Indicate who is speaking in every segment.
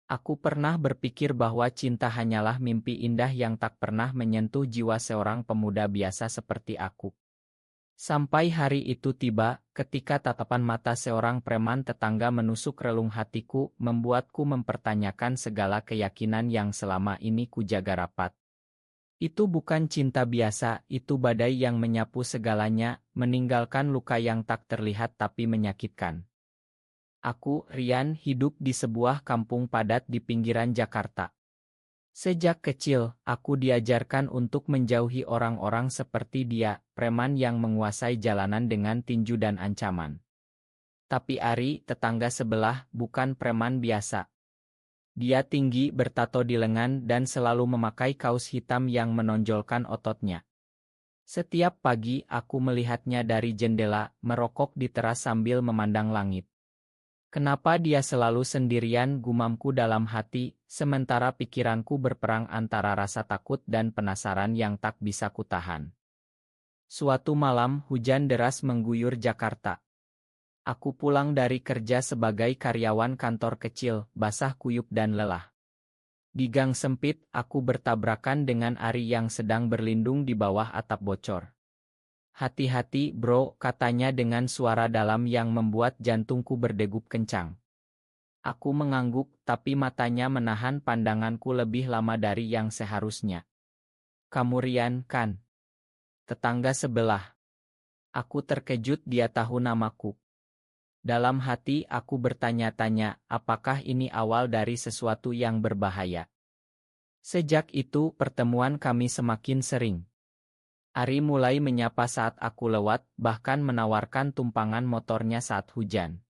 Speaker 1: Aku pernah berpikir bahwa cinta hanyalah mimpi indah yang tak pernah menyentuh jiwa seorang pemuda biasa seperti aku. Sampai hari itu tiba, ketika tatapan mata seorang preman tetangga menusuk relung hatiku, membuatku mempertanyakan segala keyakinan yang selama ini kujaga rapat. Itu bukan cinta biasa, itu badai yang menyapu segalanya, meninggalkan luka yang tak terlihat tapi menyakitkan. Aku, Rian, hidup di sebuah kampung padat di pinggiran Jakarta. Sejak kecil, aku diajarkan untuk menjauhi orang-orang seperti dia, preman yang menguasai jalanan dengan tinju dan ancaman. Tapi Ari, tetangga sebelah, bukan preman biasa. Dia tinggi, bertato di lengan, dan selalu memakai kaos hitam yang menonjolkan ototnya. Setiap pagi, aku melihatnya dari jendela, merokok di teras sambil memandang langit. Kenapa dia selalu sendirian, gumamku dalam hati, sementara pikiranku berperang antara rasa takut dan penasaran yang tak bisa kutahan. Suatu malam, hujan deras mengguyur Jakarta. Aku pulang dari kerja sebagai karyawan kantor kecil, basah kuyup dan lelah. Di gang sempit, aku bertabrakan dengan Ari yang sedang berlindung di bawah atap bocor. "Hati-hati, bro," katanya dengan suara dalam yang membuat jantungku berdegup kencang. Aku mengangguk, tapi matanya menahan pandanganku lebih lama dari yang seharusnya. "Kamu Rian, kan? Tetangga sebelah." Aku terkejut dia tahu namaku. Dalam hati aku bertanya-tanya, apakah ini awal dari sesuatu yang berbahaya? Sejak itu, pertemuan kami semakin sering. Ari mulai menyapa saat aku lewat, bahkan menawarkan tumpangan motornya saat hujan.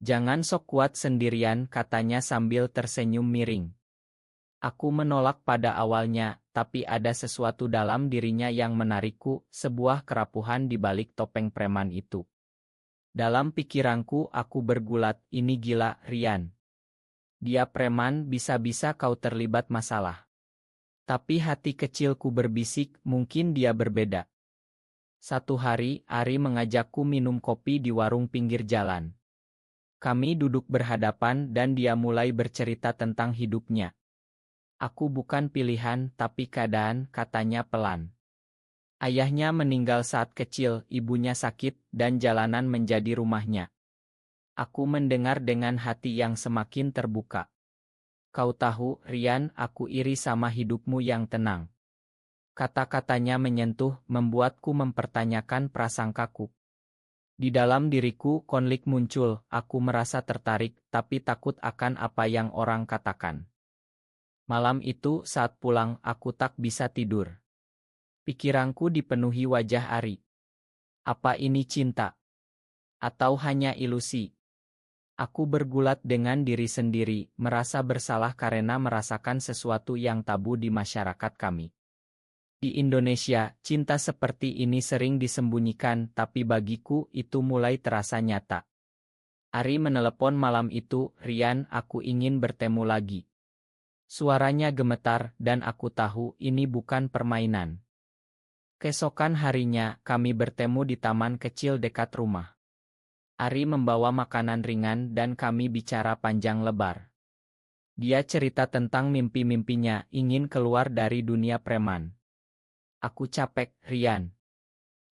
Speaker 1: "Jangan sok kuat sendirian," katanya sambil tersenyum miring. Aku menolak pada awalnya, tapi ada sesuatu dalam dirinya yang menarikku, sebuah kerapuhan di balik topeng preman itu. Dalam pikiranku aku bergulat, ini gila, Rian. Dia preman, bisa-bisa kau terlibat masalah. Tapi hati kecilku berbisik, mungkin dia berbeda. Satu hari, Ari mengajakku minum kopi di warung pinggir jalan. Kami duduk berhadapan dan dia mulai bercerita tentang hidupnya. "Aku bukan pilihan, tapi keadaan," katanya pelan. Ayahnya meninggal saat kecil, ibunya sakit, dan jalanan menjadi rumahnya. Aku mendengar dengan hati yang semakin terbuka. "Kau tahu, Rian, aku iri sama hidupmu yang tenang." Kata-katanya menyentuh, membuatku mempertanyakan prasangkaku. Di dalam diriku konflik muncul, aku merasa tertarik, tapi takut akan apa yang orang katakan. Malam itu saat pulang, aku tak bisa tidur. Pikiranku dipenuhi wajah Ari. Apa ini cinta? Atau hanya ilusi? Aku bergulat dengan diri sendiri, merasa bersalah karena merasakan sesuatu yang tabu di masyarakat kami. Di Indonesia, cinta seperti ini sering disembunyikan, tapi bagiku itu mulai terasa nyata. Ari menelepon malam itu, "Rian, aku ingin bertemu lagi." Suaranya gemetar, dan aku tahu ini bukan permainan. Keesokan harinya, kami bertemu di taman kecil dekat rumah. Ari membawa makanan ringan dan kami bicara panjang lebar. Dia cerita tentang mimpi-mimpinya, ingin keluar dari dunia preman. Aku capek, Rian.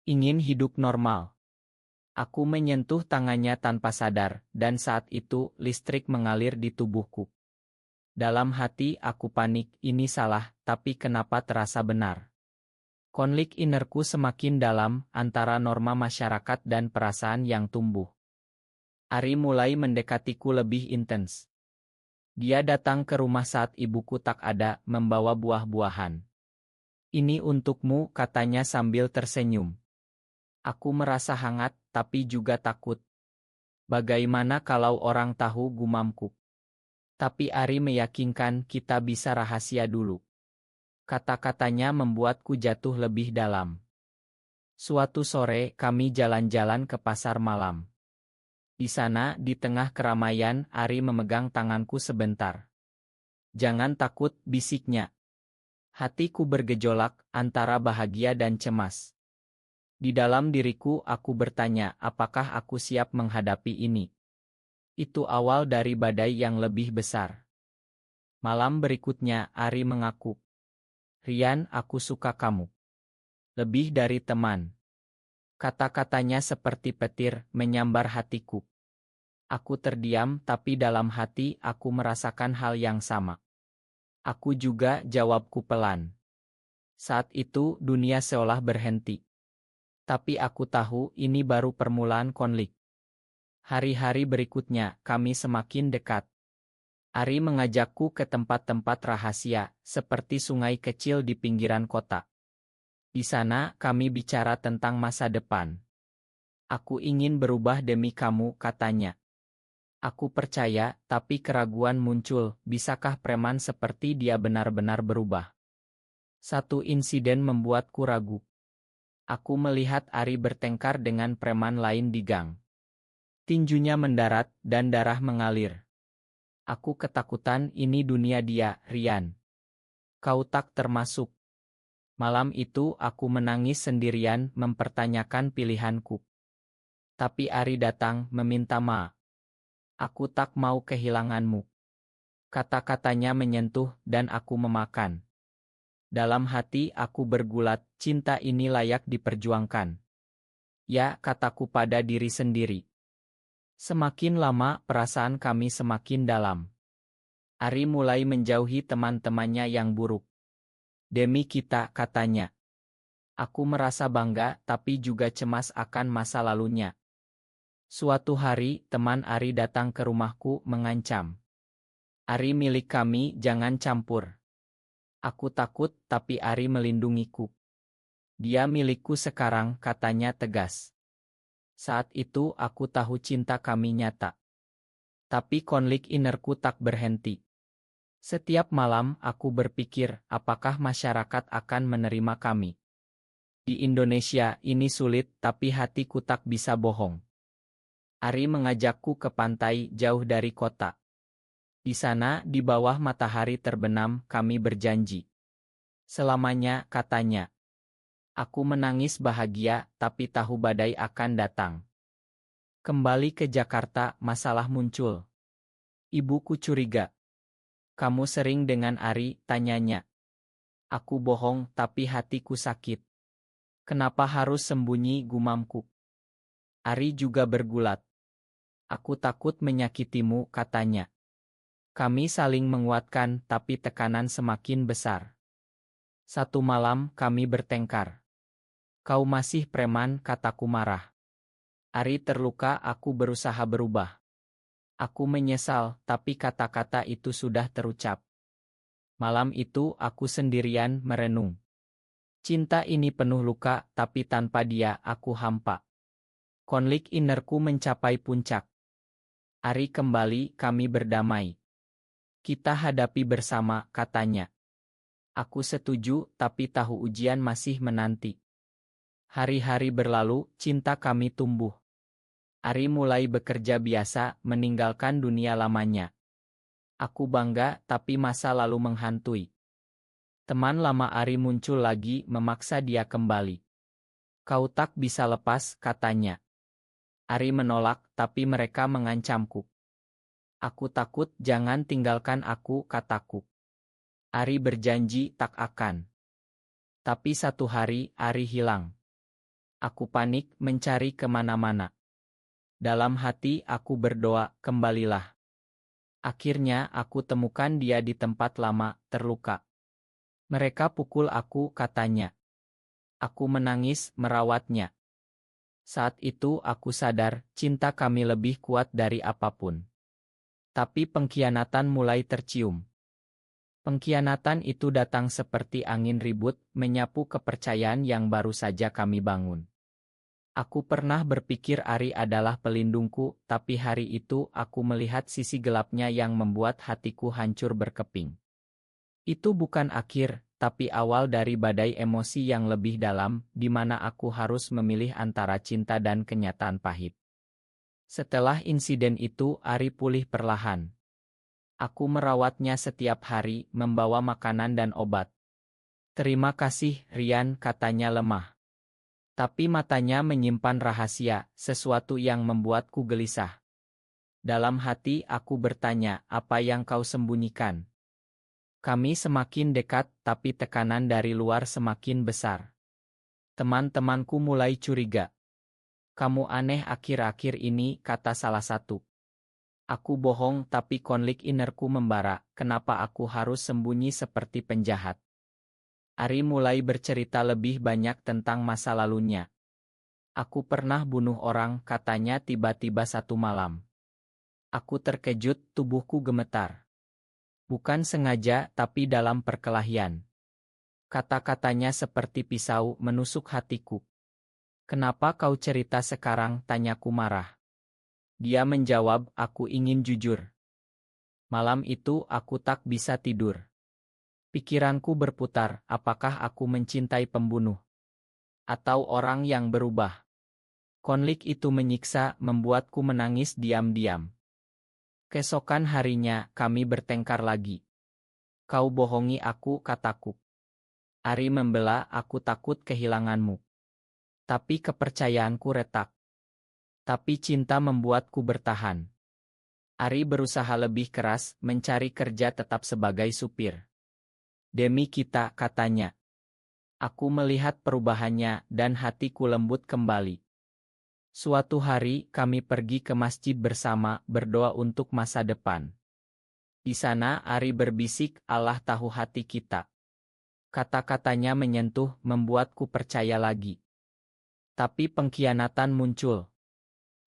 Speaker 1: Ingin hidup normal. Aku menyentuh tangannya tanpa sadar, dan saat itu listrik mengalir di tubuhku. Dalam hati aku panik, ini salah, tapi kenapa terasa benar? Konflik innerku semakin dalam, antara norma masyarakat dan perasaan yang tumbuh. Ari mulai mendekatiku lebih intens. Dia datang ke rumah saat ibuku tak ada, membawa buah-buahan. "Ini untukmu," katanya sambil tersenyum. Aku merasa hangat, tapi juga takut. Bagaimana kalau orang tahu, gumamku. Tapi Ari meyakinkan kita bisa rahasia dulu. Kata-katanya membuatku jatuh lebih dalam. Suatu sore, kami jalan-jalan ke pasar malam. Di sana, di tengah keramaian, Ari memegang tanganku sebentar. "Jangan takut," bisiknya. Hatiku bergejolak, antara bahagia dan cemas. Di dalam diriku aku bertanya, apakah aku siap menghadapi ini? Itu awal dari badai yang lebih besar. Malam berikutnya, Ari mengaku, "Rian, aku suka kamu. Lebih dari teman." Kata-katanya seperti petir menyambar hatiku. Aku terdiam, tapi dalam hati aku merasakan hal yang sama. "Aku juga," jawabku pelan. Saat itu dunia seolah berhenti. Tapi aku tahu ini baru permulaan konflik. Hari-hari berikutnya kami semakin dekat. Ari mengajakku ke tempat-tempat rahasia, seperti sungai kecil di pinggiran kota. Di sana kami bicara tentang masa depan. "Aku ingin berubah demi kamu," katanya. Aku percaya, tapi keraguan muncul, bisakah preman seperti dia benar-benar berubah? Satu insiden membuatku ragu. Aku melihat Ari bertengkar dengan preman lain di gang. Tinjunya mendarat, dan darah mengalir. Aku ketakutan, ini dunia dia, Rian. Kau tak termasuk. Malam itu aku menangis sendirian mempertanyakan pilihanku. Tapi Ari datang meminta maaf. "Aku tak mau kehilanganmu." Kata-katanya menyentuh dan aku memakan. Dalam hati aku bergulat, cinta ini layak diperjuangkan. Ya, kataku pada diri sendiri. Semakin lama perasaan kami semakin dalam. Ari mulai menjauhi teman-temannya yang buruk. "Demi kita," katanya. Aku merasa bangga tapi juga cemas akan masa lalunya. Suatu hari, teman Ari datang ke rumahku mengancam. "Ari milik kami, jangan campur." Aku takut, tapi Ari melindungiku. "Dia milikku sekarang," katanya tegas. Saat itu aku tahu cinta kami nyata. Tapi konflik innerku tak berhenti. Setiap malam aku berpikir, apakah masyarakat akan menerima kami? Di Indonesia ini sulit, tapi hatiku tak bisa bohong. Ari mengajakku ke pantai jauh dari kota. Di sana, di bawah matahari terbenam, kami berjanji. Selamanya, katanya. Aku menangis bahagia, tapi tahu badai akan datang. Kembali ke Jakarta, masalah muncul. Ibuku curiga. "Kamu sering dengan Ari?" tanyanya. Aku bohong, tapi hatiku sakit. "Kenapa harus sembunyi?" gumamku. Ari juga bergulat. "Aku takut menyakitimu," katanya. Kami saling menguatkan, tapi tekanan semakin besar. Satu malam kami bertengkar. "Kau masih preman," kataku marah. Ari terluka, aku berusaha berubah. Aku menyesal, tapi kata-kata itu sudah terucap. Malam itu aku sendirian merenung. Cinta ini penuh luka, tapi tanpa dia aku hampa. Konflik innerku mencapai puncak. Ari kembali, kami berdamai. "Kita hadapi bersama," katanya. Aku setuju, tapi tahu ujian masih menanti. Hari-hari berlalu, cinta kami tumbuh. Ari mulai bekerja biasa, meninggalkan dunia lamanya. Aku bangga, tapi masa lalu menghantui. Teman lama Ari muncul lagi, memaksa dia kembali. "Kau tak bisa lepas," katanya. Ari menolak, tapi mereka mengancamku. "Aku takut, jangan tinggalkan aku," kataku. Ari berjanji tak akan. Tapi satu hari, Ari hilang. Aku panik, mencari kemana-mana. Dalam hati aku berdoa, "Kembalilah." Akhirnya aku temukan dia di tempat lama, terluka. "Mereka pukul aku," katanya. Aku menangis, merawatnya. Saat itu aku sadar, cinta kami lebih kuat dari apapun. Tapi pengkhianatan mulai tercium. Pengkhianatan itu datang seperti angin ribut, menyapu kepercayaan yang baru saja kami bangun. Aku pernah berpikir Ari adalah pelindungku, tapi hari itu aku melihat sisi gelapnya yang membuat hatiku hancur berkeping. Itu bukan akhir, tapi awal dari badai emosi yang lebih dalam, di mana aku harus memilih antara cinta dan kenyataan pahit. Setelah insiden itu, Ari pulih perlahan. Aku merawatnya setiap hari, membawa makanan dan obat. "Terima kasih, Rian," katanya lemah. Tapi matanya menyimpan rahasia, sesuatu yang membuatku gelisah. Dalam hati aku bertanya, "Apa yang kau sembunyikan?" Kami semakin dekat, tapi tekanan dari luar semakin besar. Teman-temanku mulai curiga. Kamu aneh akhir-akhir ini, kata salah satu. Aku bohong, tapi konflik innerku membara. Kenapa aku harus sembunyi seperti penjahat? Ari mulai bercerita lebih banyak tentang masa lalunya. Aku pernah bunuh orang, katanya tiba-tiba satu malam. Aku terkejut, tubuhku gemetar. Bukan sengaja, tapi dalam perkelahian. Kata-katanya seperti pisau menusuk hatiku. Kenapa kau cerita sekarang, tanyaku marah. Dia menjawab, aku ingin jujur. Malam itu aku tak bisa tidur. Pikiranku berputar, apakah aku mencintai pembunuh? Atau orang yang berubah? Konflik itu menyiksa, membuatku menangis diam-diam. Keesokan harinya, kami bertengkar lagi. Kau bohongi aku, kataku. Ari membela, aku takut kehilanganmu. Tapi kepercayaanku retak. Tapi cinta membuatku bertahan. Ari berusaha lebih keras, mencari kerja tetap sebagai supir. Demi kita, katanya. Aku melihat perubahannya, dan hatiku lembut kembali. Suatu hari, kami pergi ke masjid bersama, berdoa untuk masa depan. Di sana, Ari berbisik, Allah tahu hati kita. Kata-katanya menyentuh, membuatku percaya lagi. Tapi pengkhianatan muncul.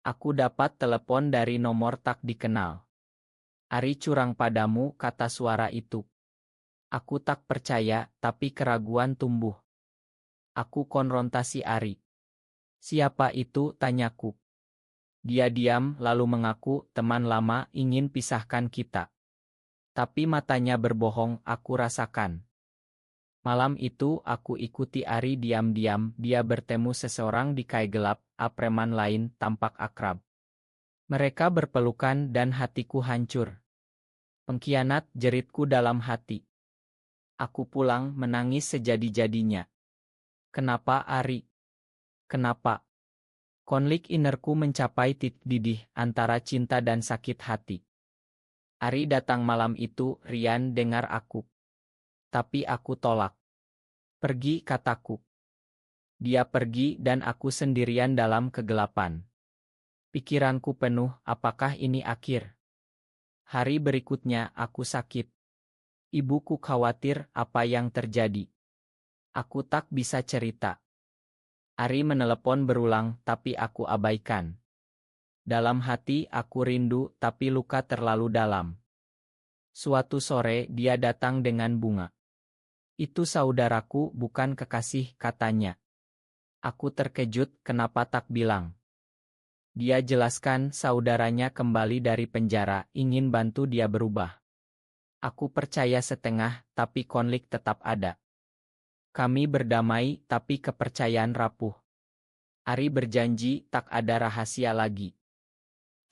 Speaker 1: Aku dapat telepon dari nomor tak dikenal. Ari curang padamu, kata suara itu. Aku tak percaya, tapi keraguan tumbuh. Aku konfrontasi Ari. Siapa itu, tanyaku. Dia diam, lalu mengaku, teman lama ingin pisahkan kita. Tapi matanya berbohong, aku rasakan. Malam itu, aku ikuti Ari diam-diam, dia bertemu seseorang di kai gelap, preman lain tampak akrab. Mereka berpelukan dan hatiku hancur. Pengkhianat, jeritku dalam hati. Aku pulang menangis sejadi-jadinya. Kenapa Ari? Kenapa? Konflik innerku mencapai titik didih antara cinta dan sakit hati. Ari datang malam itu, Rian, dengar aku. Tapi aku tolak. Pergi, kataku. Dia pergi dan aku sendirian dalam kegelapan. Pikiranku penuh, apakah ini akhir? Hari berikutnya aku sakit. Ibuku khawatir apa yang terjadi. Aku tak bisa cerita. Ari menelepon berulang, tapi aku abaikan. Dalam hati aku rindu, tapi luka terlalu dalam. Suatu sore dia datang dengan bunga. Itu saudaraku, bukan kekasih, katanya. Aku terkejut, kenapa tak bilang? Dia jelaskan saudaranya kembali dari penjara, ingin bantu dia berubah. Aku percaya setengah, tapi konflik tetap ada. Kami berdamai, tapi kepercayaan rapuh. Ari berjanji tak ada rahasia lagi.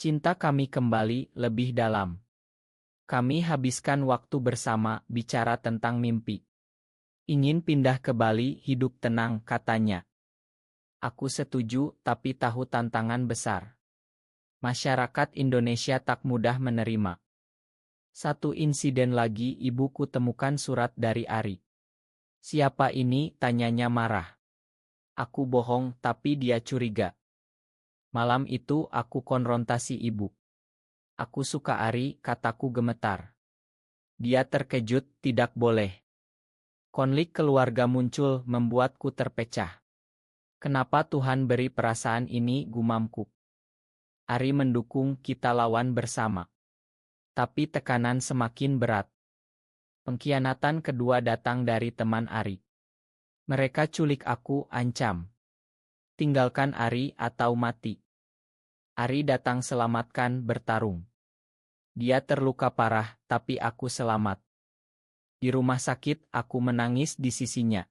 Speaker 1: Cinta kami kembali lebih dalam. Kami habiskan waktu bersama, bicara tentang mimpi. Ingin pindah ke Bali, hidup tenang, katanya. Aku setuju, tapi tahu tantangan besar. Masyarakat Indonesia tak mudah menerima. Satu insiden lagi, ibuku temukan surat dari Ari. Siapa ini, tanyanya marah. Aku bohong, tapi dia curiga. Malam itu aku konfrontasi ibu. Aku suka Ari, kataku gemetar. Dia terkejut, tidak boleh. Konflik keluarga muncul, membuatku terpecah. Kenapa Tuhan beri perasaan ini, gumamku. Ari mendukung, kita lawan bersama. Tapi tekanan semakin berat. Pengkhianatan kedua datang dari teman Ari. Mereka culik aku, ancam. Tinggalkan Ari atau mati. Ari datang selamatkan, bertarung. Dia terluka parah, tapi aku selamat. Di rumah sakit, aku menangis di sisinya.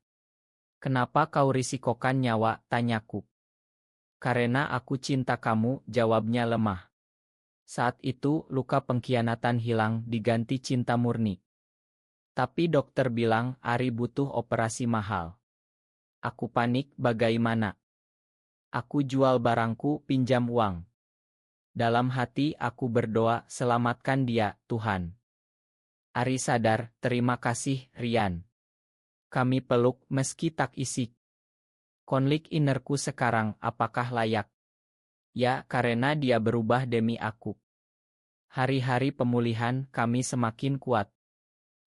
Speaker 1: Kenapa kau risikokan nyawa, tanyaku. Karena aku cinta kamu, jawabnya lemah. Saat itu, luka pengkhianatan hilang, diganti cinta murni. Tapi dokter bilang, Ari butuh operasi mahal. Aku panik, bagaimana? Aku jual barangku, pinjam uang. Dalam hati aku berdoa, selamatkan dia, Tuhan. Ari sadar, terima kasih, Rian. Kami peluk meski tak isik. Konflik innerku sekarang, apakah layak? Ya, karena dia berubah demi aku. Hari-hari pemulihan kami semakin kuat.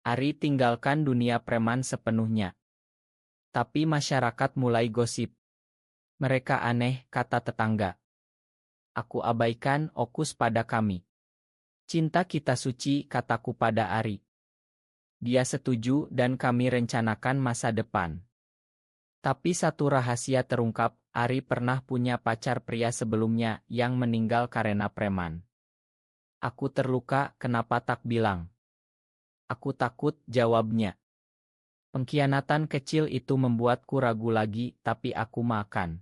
Speaker 1: Ari tinggalkan dunia preman sepenuhnya. Tapi masyarakat mulai gosip. Mereka aneh, kata tetangga. Aku abaikan fokus pada kami. Cinta kita suci, kataku pada Ari. Dia setuju dan kami rencanakan masa depan. Tapi satu rahasia terungkap, Ari pernah punya pacar pria sebelumnya yang meninggal karena preman. Aku terluka, kenapa tak bilang? Aku takut, jawabnya. Pengkhianatan kecil itu membuatku ragu lagi, tapi aku makan.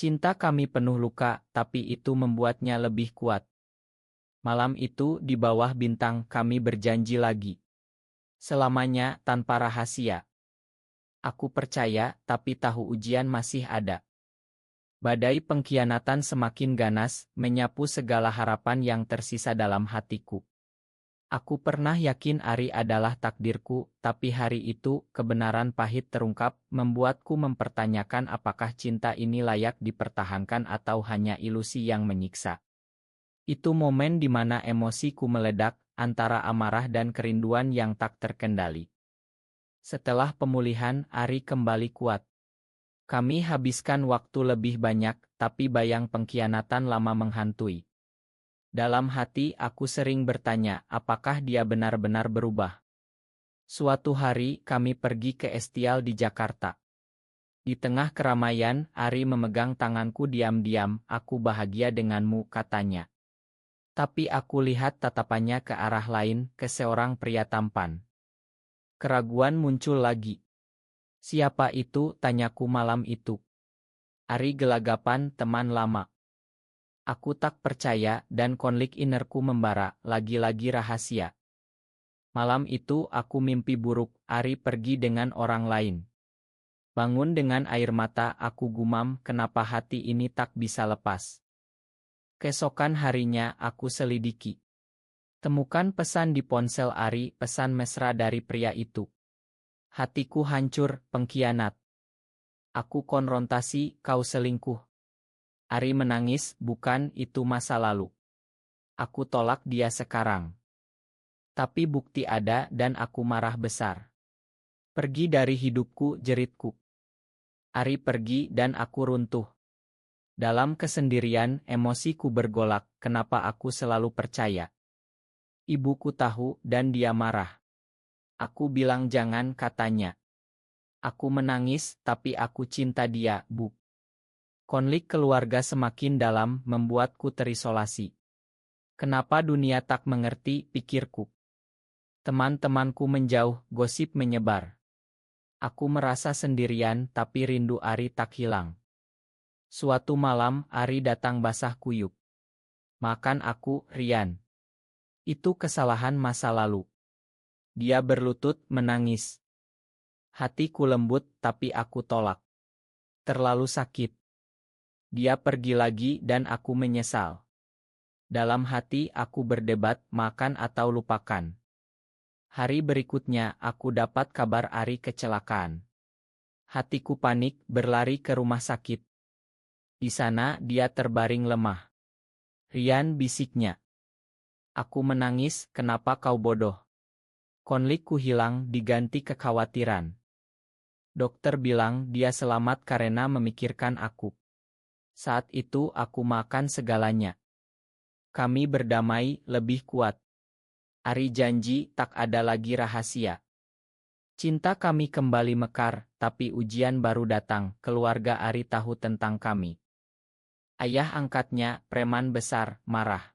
Speaker 1: Cinta kami penuh luka, tapi itu membuatnya lebih kuat. Malam itu di bawah bintang kami berjanji lagi. Selamanya tanpa rahasia. Aku percaya, tapi tahu ujian masih ada. Badai pengkhianatan semakin ganas, menyapu segala harapan yang tersisa dalam hatiku. Aku pernah yakin Ari adalah takdirku, tapi hari itu kebenaran pahit terungkap, membuatku mempertanyakan apakah cinta ini layak dipertahankan atau hanya ilusi yang menyiksa. Itu momen di mana emosiku meledak, antara amarah dan kerinduan yang tak terkendali. Setelah pemulihan, Ari kembali kuat. Kami habiskan waktu lebih banyak, tapi bayang pengkhianatan lama menghantui. Dalam hati aku sering bertanya, apakah dia benar-benar berubah? Suatu hari kami pergi ke Estial di Jakarta. Di tengah keramaian, Ari memegang tanganku diam-diam, aku bahagia denganmu, katanya. Tapi aku lihat tatapannya ke arah lain, ke seorang pria tampan. Keraguan muncul lagi. Siapa itu, tanyaku malam itu. Ari gelagapan, teman lama. Aku tak percaya dan konflik innerku membara, lagi-lagi rahasia. Malam itu aku mimpi buruk, Ari pergi dengan orang lain. Bangun dengan air mata, aku gumam, kenapa hati ini tak bisa lepas. Keesokan harinya aku selidiki. Temukan pesan di ponsel Ari, pesan mesra dari pria itu. Hatiku hancur, pengkhianat. Aku konfrontasi, kau selingkuh. Ari menangis, bukan, itu masa lalu. Aku tolak dia sekarang. Tapi bukti ada dan aku marah besar. Pergi dari hidupku, jeritku. Ari pergi dan aku runtuh. Dalam kesendirian, emosiku bergolak, kenapa aku selalu percaya. Ibuku tahu dan dia marah. Aku bilang jangan, katanya. Aku menangis, tapi aku cinta dia, Bu. Konflik keluarga semakin dalam, membuatku terisolasi. Kenapa dunia tak mengerti, pikirku. Teman-temanku menjauh, gosip menyebar. Aku merasa sendirian, tapi rindu Ari tak hilang. Suatu malam, Ari datang basah kuyup. Makan aku, Rian. Itu kesalahan masa lalu. Dia berlutut, menangis. Hatiku lembut, tapi aku tolak. Terlalu sakit. Dia pergi lagi dan aku menyesal. Dalam hati aku berdebat, makan atau lupakan. Hari berikutnya aku dapat kabar Ari kecelakaan. Hatiku panik, berlari ke rumah sakit. Di sana dia terbaring lemah. Rian, bisiknya. Aku menangis, kenapa kau bodoh? Konflikku hilang diganti kekhawatiran. Dokter bilang dia selamat karena memikirkan aku. Saat itu aku makan segalanya. Kami berdamai, lebih kuat. Ari janji tak ada lagi rahasia. Cinta kami kembali mekar, tapi ujian baru datang, keluarga Ari tahu tentang kami. Ayah angkatnya, preman besar, marah.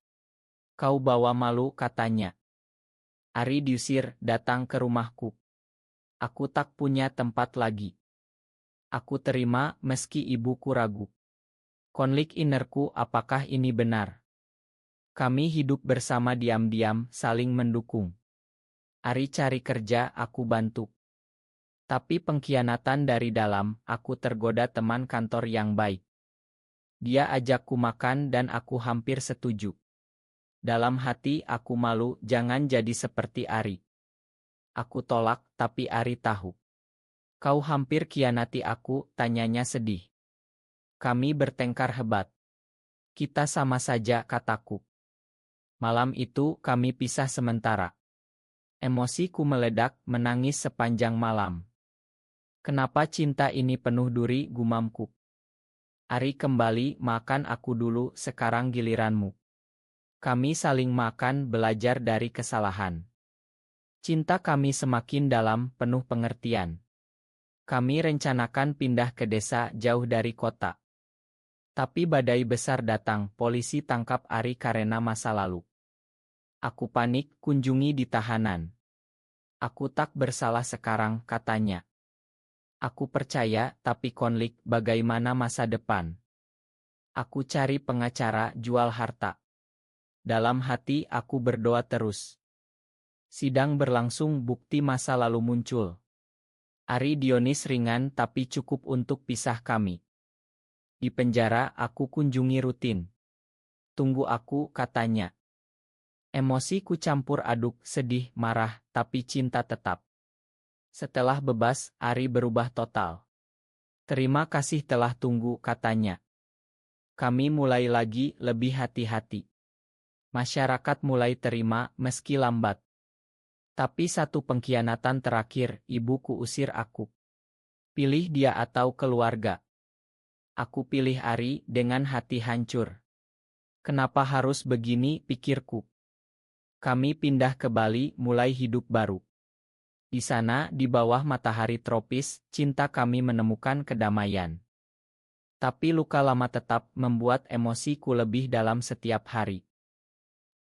Speaker 1: Kau bawa malu, katanya. Ari diusir, datang ke rumahku. Aku tak punya tempat lagi. Aku terima, meski ibuku ragu. Konflik innerku, apakah ini benar? Kami hidup bersama diam-diam, saling mendukung. Ari cari kerja, aku bantu. Tapi pengkhianatan dari dalam, aku tergoda teman kantor yang baik. Dia ajakku makan dan aku hampir setuju. Dalam hati aku malu, jangan jadi seperti Ari. Aku tolak, tapi Ari tahu. Kau hampir kianati aku, tanyanya sedih. Kami bertengkar hebat. Kita sama saja, kataku. Malam itu kami pisah sementara. Emosiku meledak, menangis sepanjang malam. Kenapa cinta ini penuh duri, gumamku. Ari kembali, makan aku dulu, sekarang giliranmu. Kami saling makan, belajar dari kesalahan. Cinta kami semakin dalam, penuh pengertian. Kami rencanakan pindah ke desa jauh dari kota. Tapi badai besar datang, polisi tangkap Ari karena masa lalu. Aku panik, kunjungi di tahanan. Aku tak bersalah sekarang, katanya. Aku percaya, tapi konflik, bagaimana masa depan? Aku cari pengacara, jual harta. Dalam hati aku berdoa terus. Sidang berlangsung, bukti masa lalu muncul. Ari Dionis ringan tapi cukup untuk pisah kami. Di penjara aku kunjungi rutin. Tunggu aku, katanya. Emosiku campur aduk, sedih, marah, tapi cinta tetap. Setelah bebas, Ari berubah total. Terima kasih telah tunggu, katanya. Kami mulai lagi, lebih hati-hati. Masyarakat mulai terima, meski lambat. Tapi satu pengkhianatan terakhir, ibuku usir aku. Pilih dia atau keluarga. Aku pilih Ari dengan hati hancur. Kenapa harus begini, pikirku. Kami pindah ke Bali, mulai hidup baru. Di sana, di bawah matahari tropis, cinta kami menemukan kedamaian. Tapi luka lama tetap membuat emosiku lebih dalam setiap hari.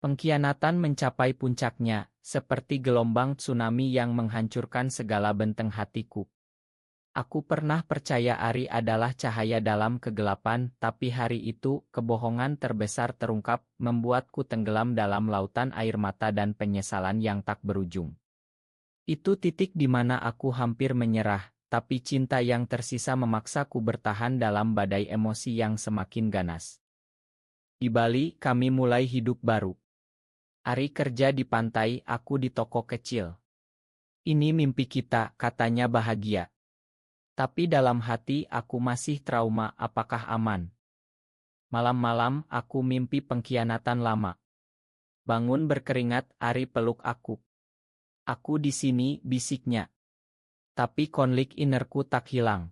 Speaker 1: Pengkhianatan mencapai puncaknya, seperti gelombang tsunami yang menghancurkan segala benteng hatiku. Aku pernah percaya Ari adalah cahaya dalam kegelapan, tapi hari itu, kebohongan terbesar terungkap, membuatku tenggelam dalam lautan air mata dan penyesalan yang tak berujung. Itu titik di mana aku hampir menyerah, tapi cinta yang tersisa memaksaku bertahan dalam badai emosi yang semakin ganas. Di Bali, kami mulai hidup baru. Ari kerja di pantai, aku di toko kecil. Ini mimpi kita, katanya bahagia. Tapi dalam hati aku masih trauma, apakah aman? Malam-malam aku mimpi pengkhianatan lama. Bangun berkeringat, Ari peluk aku. Aku di sini, bisiknya. Tapi konflik innerku tak hilang.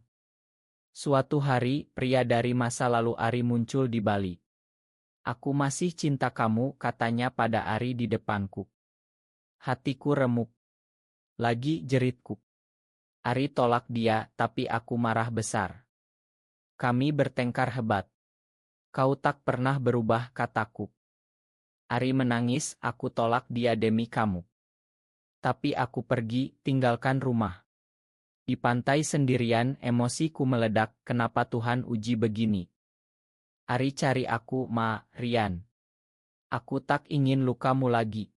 Speaker 1: Suatu hari, pria dari masa lalu Ari muncul di Bali. Aku masih cinta kamu, katanya pada Ari di depanku. Hatiku remuk. Lagi jeritku. Ari tolak dia, tapi aku marah besar. Kami bertengkar hebat. Kau tak pernah berubah, kataku. Ari menangis, aku tolak dia demi kamu. Tapi aku pergi, tinggalkan rumah. Di pantai sendirian, emosiku meledak, kenapa Tuhan uji begini? Ari cari aku, Rian. Aku tak ingin lukamu lagi.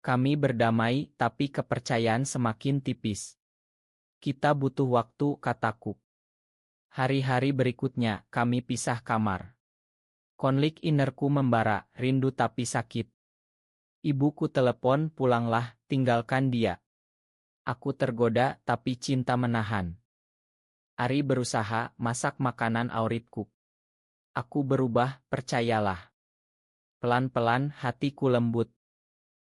Speaker 1: Kami berdamai, tapi kepercayaan semakin tipis. Kita butuh waktu, kataku. Hari-hari berikutnya, kami pisah kamar. Konflik innerku membara, rindu tapi sakit. Ibuku telepon, pulanglah, tinggalkan dia. Aku tergoda, tapi cinta menahan. Ari berusaha, masak makanan favoritku. Aku berubah, percayalah. Pelan-pelan hatiku lembut.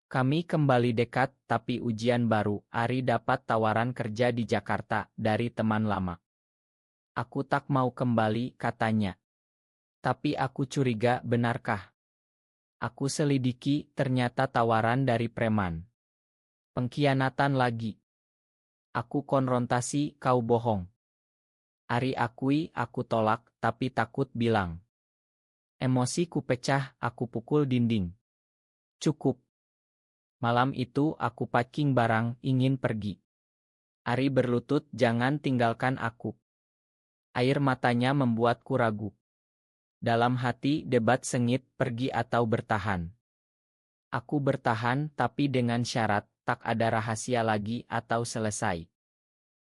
Speaker 1: Kami kembali dekat, tapi ujian baru. Ari dapat tawaran kerja di Jakarta dari teman lama. Aku tak mau kembali, katanya. Tapi aku curiga, benarkah? Aku selidiki, ternyata tawaran dari preman. Pengkhianatan lagi. Aku konfrontasi, kau bohong. Ari akui, aku tolak, tapi takut bilang. Emosiku pecah, aku pukul dinding. Cukup. Malam itu aku packing barang, ingin pergi. Ari berlutut, jangan tinggalkan aku. Air matanya membuatku ragu. Dalam hati debat sengit, pergi atau bertahan. Aku bertahan, tapi dengan syarat, tak ada rahasia lagi atau selesai.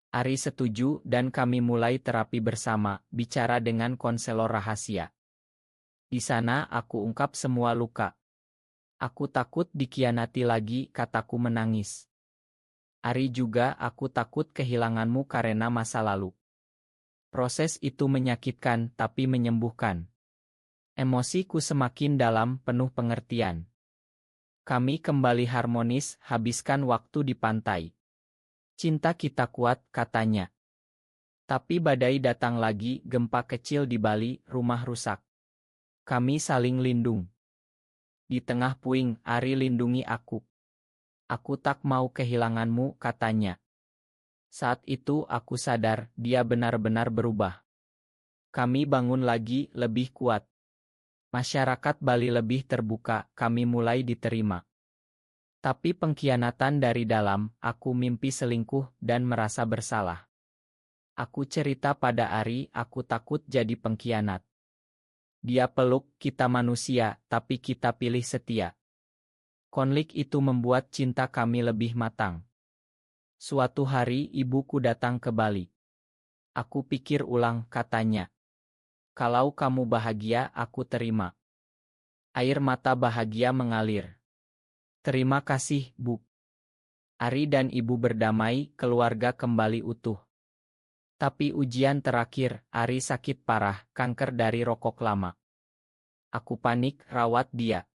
Speaker 1: Ari setuju dan kami mulai terapi bersama, bicara dengan konselor rahasia. Di sana aku ungkap semua luka. Aku takut dikhianati lagi, kataku menangis. Ari juga, aku takut kehilanganmu karena masa lalu. Proses itu menyakitkan tapi menyembuhkan. Emosiku semakin dalam, penuh pengertian. Kami kembali harmonis, habiskan waktu di pantai. Cinta kita kuat, katanya. Tapi badai datang lagi, gempa kecil di Bali, rumah rusak. Kami saling lindung. Di tengah puing, Ari lindungi aku. Aku tak mau kehilanganmu, katanya. Saat itu aku sadar, dia benar-benar berubah. Kami bangun lagi, lebih kuat. Masyarakat Bali lebih terbuka, kami mulai diterima. Tapi pengkhianatan dari dalam, aku mimpi selingkuh dan merasa bersalah. Aku cerita pada Ari, aku takut jadi pengkhianat. Dia peluk, kita manusia, tapi kita pilih setia. Konflik itu membuat cinta kami lebih matang. Suatu hari ibuku datang ke Bali. Aku pikir ulang, katanya. Kalau kamu bahagia, aku terima. Air mata bahagia mengalir. Terima kasih, Bu. Ari dan ibu berdamai, keluarga kembali utuh. Tapi ujian terakhir, Ari sakit parah, kanker dari rokok lama. Aku panik, rawat dia.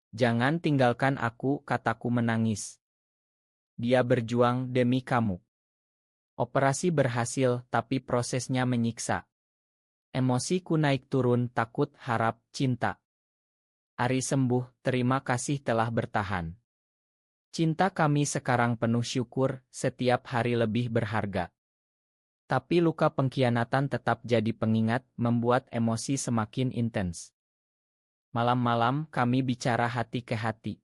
Speaker 1: Jangan tinggalkan aku, kataku menangis. Dia berjuang demi kamu. Operasi berhasil, tapi prosesnya menyiksa. Emosiku naik turun, takut, harap, cinta. Ari sembuh, terima kasih telah bertahan. Cinta kami sekarang penuh syukur, setiap hari lebih berharga. Tapi luka pengkhianatan tetap jadi pengingat, membuat emosi semakin intens. Malam-malam kami bicara hati ke hati.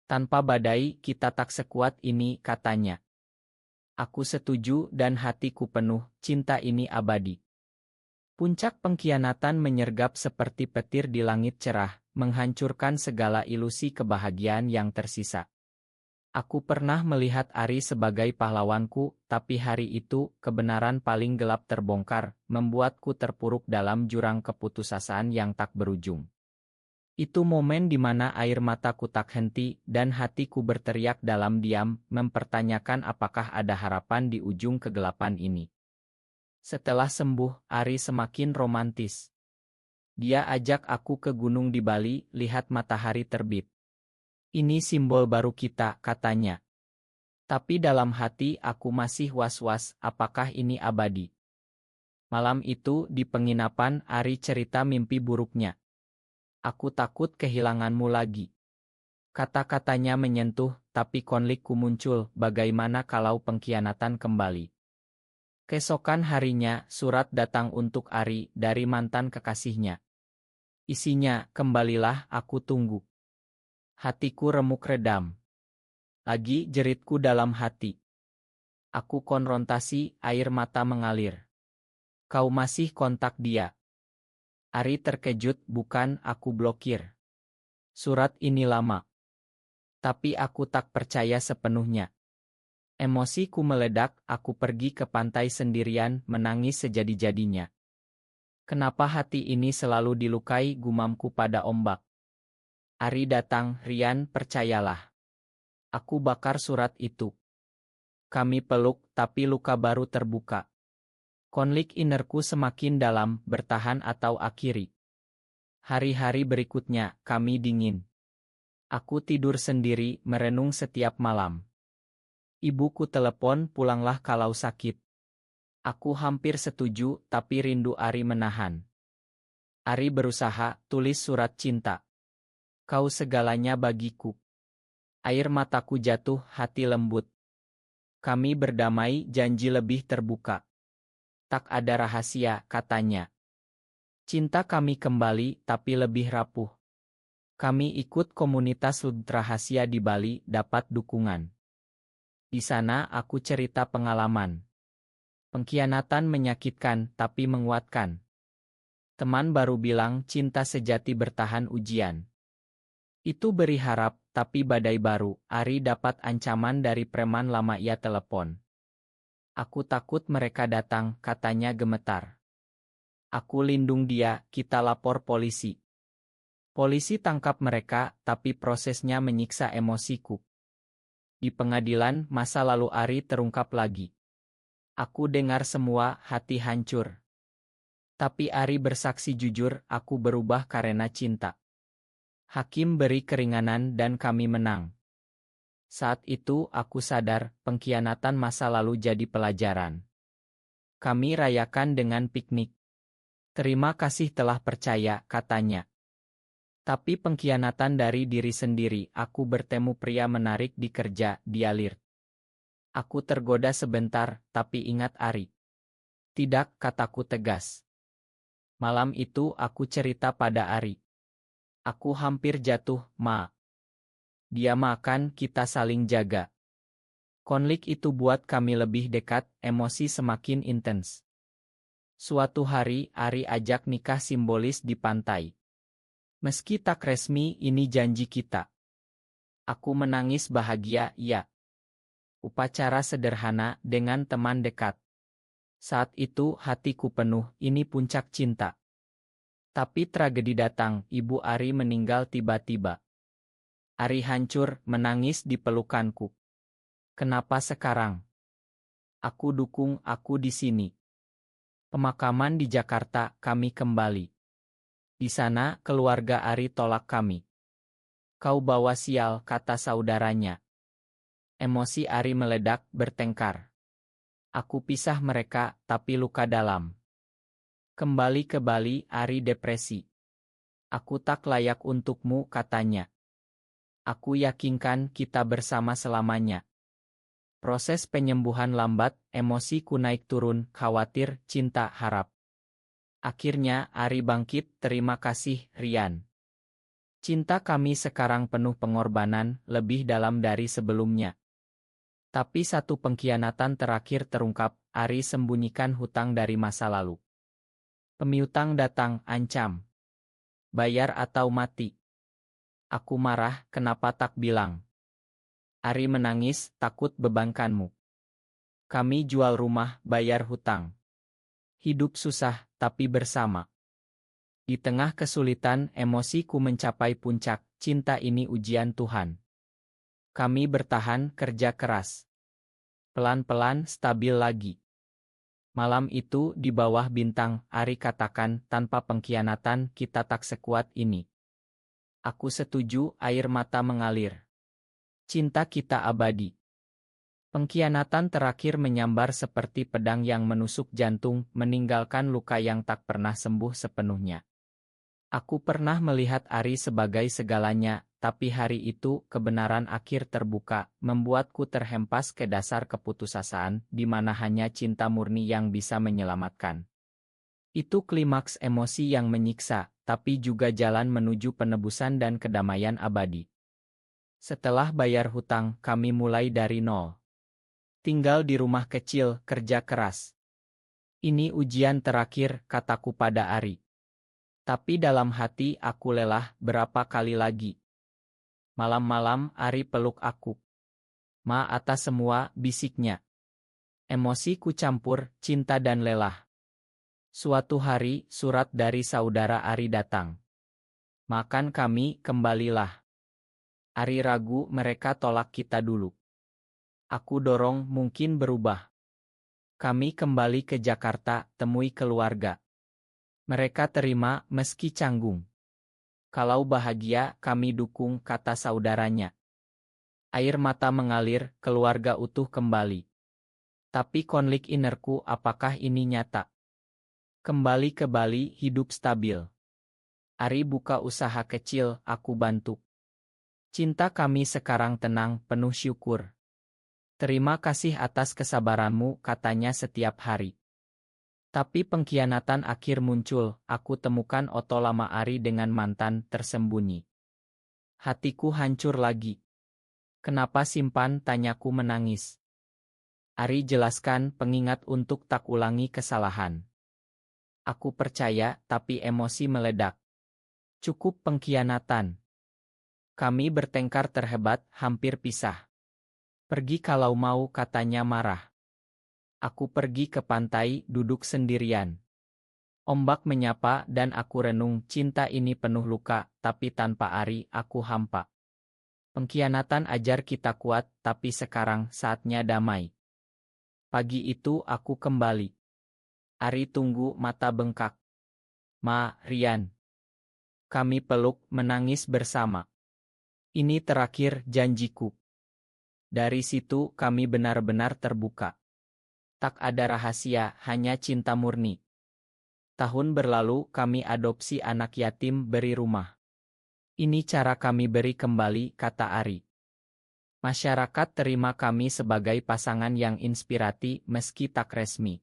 Speaker 1: Tanpa badai, kita tak sekuat ini, katanya. Aku setuju dan hatiku penuh, cinta ini abadi. Puncak pengkhianatan menyergap seperti petir di langit cerah, menghancurkan segala ilusi kebahagiaan yang tersisa. Aku pernah melihat Ari sebagai pahlawanku, tapi hari itu, kebenaran paling gelap terbongkar, membuatku terpuruk dalam jurang keputusasaan yang tak berujung. Itu momen di mana air mataku tak henti, dan hatiku berteriak dalam diam, mempertanyakan apakah ada harapan di ujung kegelapan ini. Setelah sembuh, Ari semakin romantis. Dia ajak aku ke gunung di Bali, lihat matahari terbit. Ini simbol baru kita, katanya. Tapi dalam hati aku masih was-was, apakah ini abadi? Malam itu, di penginapan, Ari cerita mimpi buruknya. Aku takut kehilanganmu lagi. Kata-katanya menyentuh, tapi konflikku muncul, bagaimana kalau pengkhianatan kembali? Keesokan harinya, surat datang untuk Ari dari mantan kekasihnya. Isinya, kembalilah, aku tunggu. Hatiku remuk redam. Lagi jeritku dalam hati. Aku konfrontasi, air mata mengalir. Kau masih kontak dia? Ari terkejut, bukan, aku blokir. Surat ini lama. Tapi aku tak percaya sepenuhnya. Emosiku meledak, aku pergi ke pantai sendirian, menangis sejadi-jadinya. Kenapa hati ini selalu dilukai, gumamku pada ombak. Ari datang, Rian, percayalah. Aku bakar surat itu. Kami peluk, tapi luka baru terbuka. Konflik innerku semakin dalam, bertahan atau akhiri. Hari-hari berikutnya, kami dingin. Aku tidur sendiri, merenung setiap malam. Ibuku telepon, pulanglah kalau sakit. Aku hampir setuju, tapi rindu Ari menahan. Ari berusaha, tulis surat cinta. Kau segalanya bagiku. Air mataku jatuh, hati lembut. Kami berdamai, janji lebih terbuka. Tak ada rahasia, katanya. Cinta kami kembali, tapi lebih rapuh. Kami ikut komunitas rahasia di Bali, dapat dukungan. Di sana aku cerita pengalaman. Pengkhianatan menyakitkan, tapi menguatkan. Teman baru bilang cinta sejati bertahan ujian. Itu beri harap, tapi badai baru, Ari dapat ancaman dari preman lama ia telepon. Aku takut mereka datang, katanya gemetar. Aku lindung dia, kita lapor polisi. Polisi tangkap mereka, tapi prosesnya menyiksa emosiku. Di pengadilan, masa lalu Ari terungkap lagi. Aku dengar semua, hati hancur. Tapi Ari bersaksi jujur, aku berubah karena cinta. Hakim beri keringanan dan kami menang. Saat itu aku sadar, pengkhianatan masa lalu jadi pelajaran. Kami rayakan dengan piknik. Terima kasih telah percaya, katanya. Tapi pengkhianatan dari diri sendiri, aku bertemu pria menarik di kerja, dia liar. Aku tergoda sebentar, tapi ingat Ari. Tidak, kataku tegas. Malam itu aku cerita pada Ari. Aku hampir jatuh, Ma. Dia makan, kita saling jaga. Konflik itu buat kami lebih dekat, emosi semakin intens. Suatu hari, Ari ajak nikah simbolis di pantai. Meski tak resmi, ini janji kita. Aku menangis bahagia, iya. Upacara sederhana dengan teman dekat. Saat itu hatiku penuh, ini puncak cinta. Tapi tragedi datang, Ibu Ari meninggal tiba-tiba. Ari hancur, menangis di pelukanku. Kenapa sekarang? Aku dukung, aku di sini. Pemakaman di Jakarta, kami kembali. Di sana, keluarga Ari tolak kami. Kau bawa sial, kata saudaranya. Emosi Ari meledak, bertengkar. Aku pisah mereka, tapi luka dalam. Kembali ke Bali, Ari depresi. Aku tak layak untukmu, katanya. Aku yakinkan kita bersama selamanya. Proses penyembuhan lambat, emosiku naik turun, khawatir, cinta, harap. Akhirnya, Ari bangkit, terima kasih, Rian. Cinta kami sekarang penuh pengorbanan, lebih dalam dari sebelumnya. Tapi satu pengkhianatan terakhir terungkap, Ari sembunyikan hutang dari masa lalu. Pemiutang datang, ancam. Bayar atau mati. Aku marah, kenapa tak bilang? Ari menangis, takut bebankanmu. Kami jual rumah, bayar hutang. Hidup susah, tapi bersama. Di tengah kesulitan, emosiku mencapai puncak, cinta ini ujian Tuhan. Kami bertahan, kerja keras. Pelan-pelan, stabil lagi. Malam itu, di bawah bintang, Ari katakan, tanpa pengkhianatan, kita tak sekuat ini. Aku setuju, air mata mengalir. Cinta kita abadi. Pengkhianatan terakhir menyambar seperti pedang yang menusuk jantung, meninggalkan luka yang tak pernah sembuh sepenuhnya. Aku pernah melihat Ari sebagai segalanya, tapi hari itu kebenaran akhir terbuka, membuatku terhempas ke dasar keputusasaan, di mana hanya cinta murni yang bisa menyelamatkan. Itu klimaks emosi yang menyiksa, tapi juga jalan menuju penebusan dan kedamaian abadi. Setelah bayar hutang, kami mulai dari nol. Tinggal di rumah kecil, kerja keras. Ini ujian terakhir, kataku pada Ari. Tapi dalam hati aku lelah, berapa kali lagi. Malam-malam Ari peluk aku. Ma atas semua, bisiknya. Emosiku campur, cinta dan lelah. Suatu hari, surat dari saudara Ari datang. Makan kami, kembalilah. Ari ragu, mereka tolak kita dulu. Aku dorong, mungkin berubah. Kami kembali ke Jakarta, temui keluarga. Mereka terima, meski canggung. Kalau bahagia, kami dukung, kata saudaranya. Air mata mengalir, keluarga utuh kembali. Tapi konflik innerku, apakah ini nyata? Kembali ke Bali, hidup stabil. Ari buka usaha kecil, aku bantu. Cinta kami sekarang tenang, penuh syukur. Terima kasih atas kesabaranmu, katanya setiap hari. Tapi pengkhianatan akhir muncul, aku temukan foto lama Ari dengan mantan tersembunyi. Hatiku hancur lagi. Kenapa simpan, tanyaku menangis. Ari jelaskan, pengingat untuk tak ulangi kesalahan. Aku percaya, tapi emosi meledak. Cukup pengkhianatan. Kami bertengkar terhebat, hampir pisah. Pergi kalau mau, katanya marah. Aku pergi ke pantai, duduk sendirian. Ombak menyapa dan aku renung, cinta ini penuh luka, tapi tanpa Ari aku hampa. Pengkhianatan ajar kita kuat, tapi sekarang saatnya damai. Pagi itu aku kembali. Ari tunggu mata bengkak. Ma, Rian. Kami peluk menangis bersama. Ini terakhir janjiku. Dari situ kami benar-benar terbuka. Tak ada rahasia, hanya cinta murni. Tahun berlalu kami adopsi anak yatim beri rumah. Ini cara kami beri kembali, kata Ari. Masyarakat terima kami sebagai pasangan yang inspirasi meski tak resmi.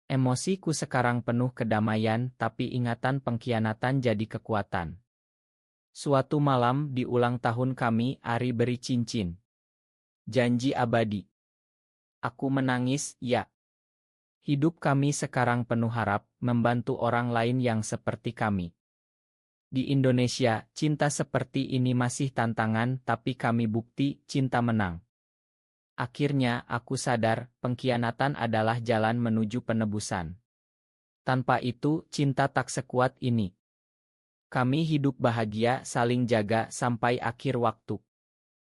Speaker 1: Emosiku sekarang penuh kedamaian, tapi ingatan pengkhianatan jadi kekuatan. Suatu malam di ulang tahun kami, Ari beri cincin. Janji abadi. Aku menangis, ya. Hidup kami sekarang penuh harap, membantu orang lain yang seperti kami. Di Indonesia, cinta seperti ini masih tantangan, tapi kami bukti cinta menang. Akhirnya, aku sadar, pengkhianatan adalah jalan menuju penebusan. Tanpa itu, cinta tak sekuat ini. Kami hidup bahagia, saling jaga sampai akhir waktu.